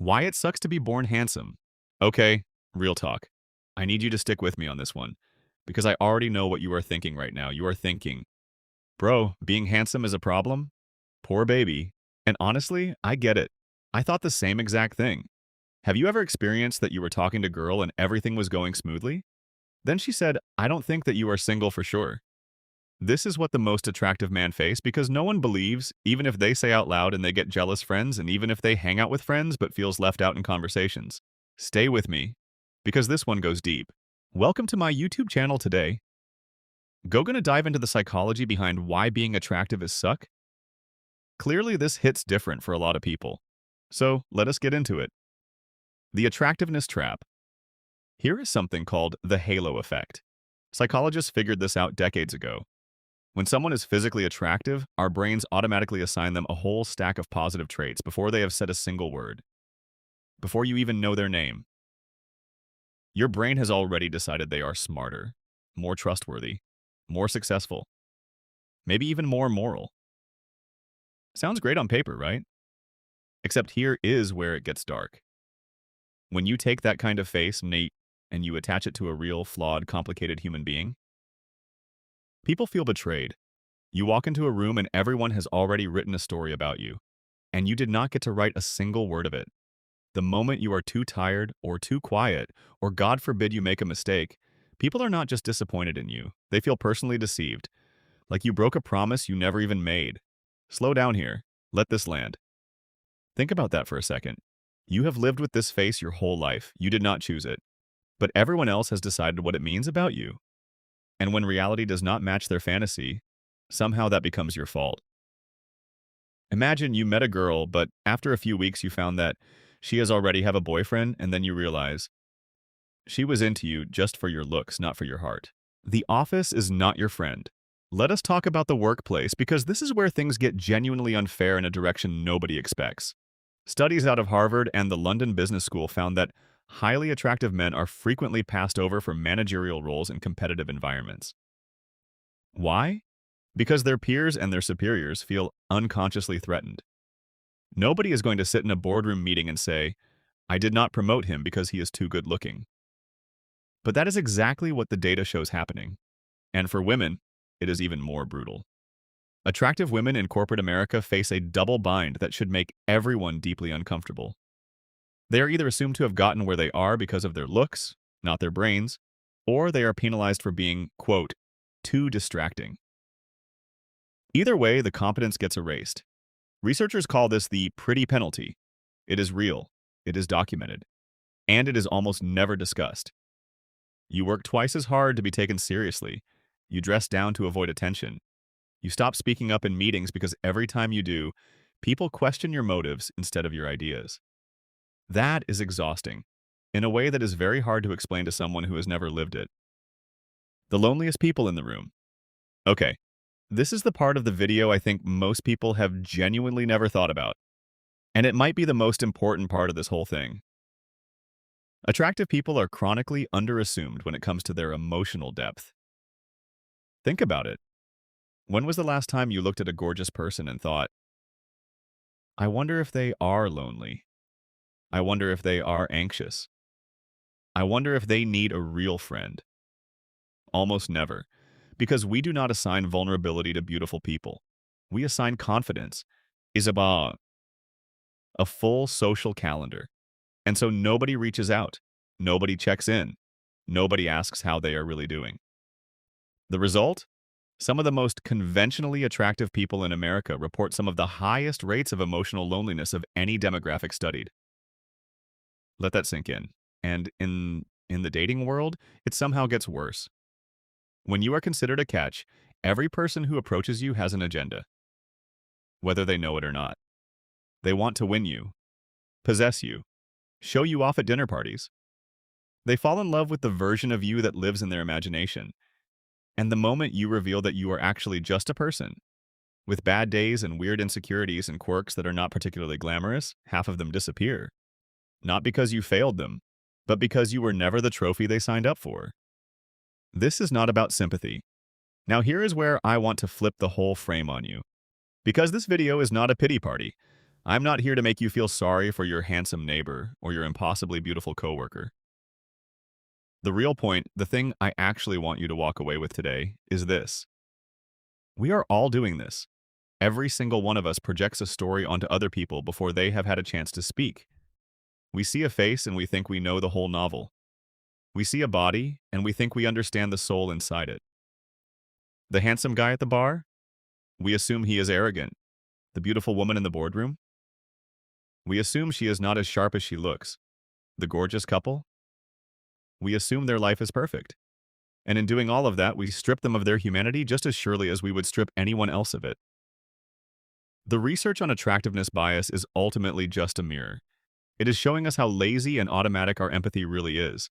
Why it sucks to be born handsome. Okay, real talk. I need you to stick with me on this one, because I already know what you are thinking right now. You are thinking, bro, being handsome is a problem? Poor baby. And honestly, I get it. I thought the same exact thing. Have you ever experienced that you were talking to a girl and everything was going smoothly? Then she said, I don't think that you are single for sure. This is what the most attractive man face because no one believes, even if they say out loud and they get jealous friends, and even if they hang out with friends but feels left out in conversations. Stay with me, because this one goes deep. Welcome to my YouTube channel today. Gonna dive into the psychology behind why being attractive is suck. Clearly, this hits different for a lot of people. So, let us get into it. The attractiveness trap. Here is something called the halo effect. Psychologists figured this out decades ago. When someone is physically attractive, our brains automatically assign them a whole stack of positive traits before they have said a single word. Before you even know their name. Your brain has already decided they are smarter, more trustworthy, more successful, maybe even more moral. Sounds great on paper, right? Except here is where it gets dark. When you take that kind of face, Nate, and you attach it to a real, flawed, complicated human being, people feel betrayed. You walk into a room and everyone has already written a story about you, and you did not get to write a single word of it. The moment you are too tired or too quiet, or God forbid you make a mistake, people are not just disappointed in you. They feel personally deceived, like you broke a promise you never even made. Slow down here. Let this land. Think about that for a second. You have lived with this face your whole life. You did not choose it. But everyone else has decided what it means about you. And when reality does not match their fantasy, somehow that becomes your fault. Imagine you met a girl, but after a few weeks you found that she has already have a boyfriend, and then you realize she was into you just for your looks, not for your heart. The office is not your friend. Let us talk about the workplace, because this is where things get genuinely unfair in a direction nobody expects. Studies out of Harvard and the London Business School found that highly attractive men are frequently passed over for managerial roles in competitive environments. Why? Because their peers and their superiors feel unconsciously threatened. Nobody is going to sit in a boardroom meeting and say, I did not promote him because he is too good looking. But that is exactly what the data shows happening. And for women, it is even more brutal. Attractive women in corporate America face a double bind that should make everyone deeply uncomfortable. They are either assumed to have gotten where they are because of their looks, not their brains, or they are penalized for being, quote, too distracting. Either way, the competence gets erased. Researchers call this the pretty penalty. It is real, it is documented, and it is almost never discussed. You work twice as hard to be taken seriously. You dress down to avoid attention. You stop speaking up in meetings because every time you do, people question your motives instead of your ideas. That is exhausting, in a way that is very hard to explain to someone who has never lived it. The loneliest people in the room. Okay, this is the part of the video I think most people have genuinely never thought about, and it might be the most important part of this whole thing. Attractive people are chronically underassumed when it comes to their emotional depth. Think about it. When was the last time you looked at a gorgeous person and thought, I wonder if they are lonely? I wonder if they are anxious? I wonder if they need a real friend? Almost never, because we do not assign vulnerability to beautiful people. We assign confidence, Isabah, a full social calendar. And so nobody reaches out, nobody checks in, nobody asks how they are really doing. The result? Some of the most conventionally attractive people in America report some of the highest rates of emotional loneliness of any demographic studied. Let that sink in. And in the dating world, it somehow gets worse. When you are considered a catch, every person who approaches you has an agenda, whether they know it or not. They want to win you, possess you, show you off at dinner parties. They fall in love with the version of you that lives in their imagination. And the moment you reveal that you are actually just a person, with bad days and weird insecurities and quirks that are not particularly glamorous, half of them disappear. Not because you failed them, but because you were never the trophy they signed up for. This is not about sympathy. Now here is where I want to flip the whole frame on you. Because this video is not a pity party. I'm not here to make you feel sorry for your handsome neighbor or your impossibly beautiful coworker. The real point, the thing I actually want you to walk away with today, is this. We are all doing this. Every single one of us projects a story onto other people before they have had a chance to speak. We see a face and we think we know the whole novel. We see a body and we think we understand the soul inside it. The handsome guy at the bar? We assume he is arrogant. The beautiful woman in the boardroom? We assume she is not as sharp as she looks. The gorgeous couple? We assume their life is perfect. And in doing all of that, we strip them of their humanity just as surely as we would strip anyone else of it. The research on attractiveness bias is ultimately just a mirror. It is showing us how lazy and automatic our empathy really is,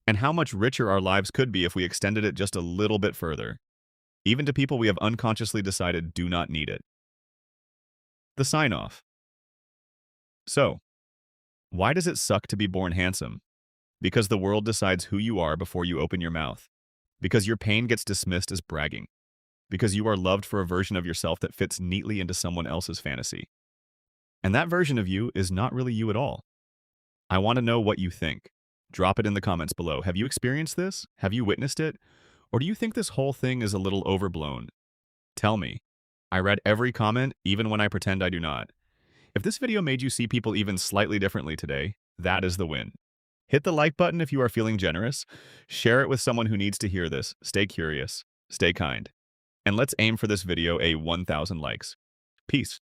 and how much richer our lives could be if we extended it just a little bit further, even to people we have unconsciously decided do not need it. The sign-off. So, why does it suck to be born handsome? Because the world decides who you are before you open your mouth. Because your pain gets dismissed as bragging. Because you are loved for a version of yourself that fits neatly into someone else's fantasy. And that version of you is not really you at all. I want to know what you think. Drop it in the comments below. Have you experienced this? Have you witnessed it? Or do you think this whole thing is a little overblown? Tell me. I read every comment, even when I pretend I do not. If this video made you see people even slightly differently today, that is the win. Hit the like button if you are feeling generous. Share it with someone who needs to hear this. Stay curious. Stay kind. And let's aim for this video a 1,000 likes. Peace.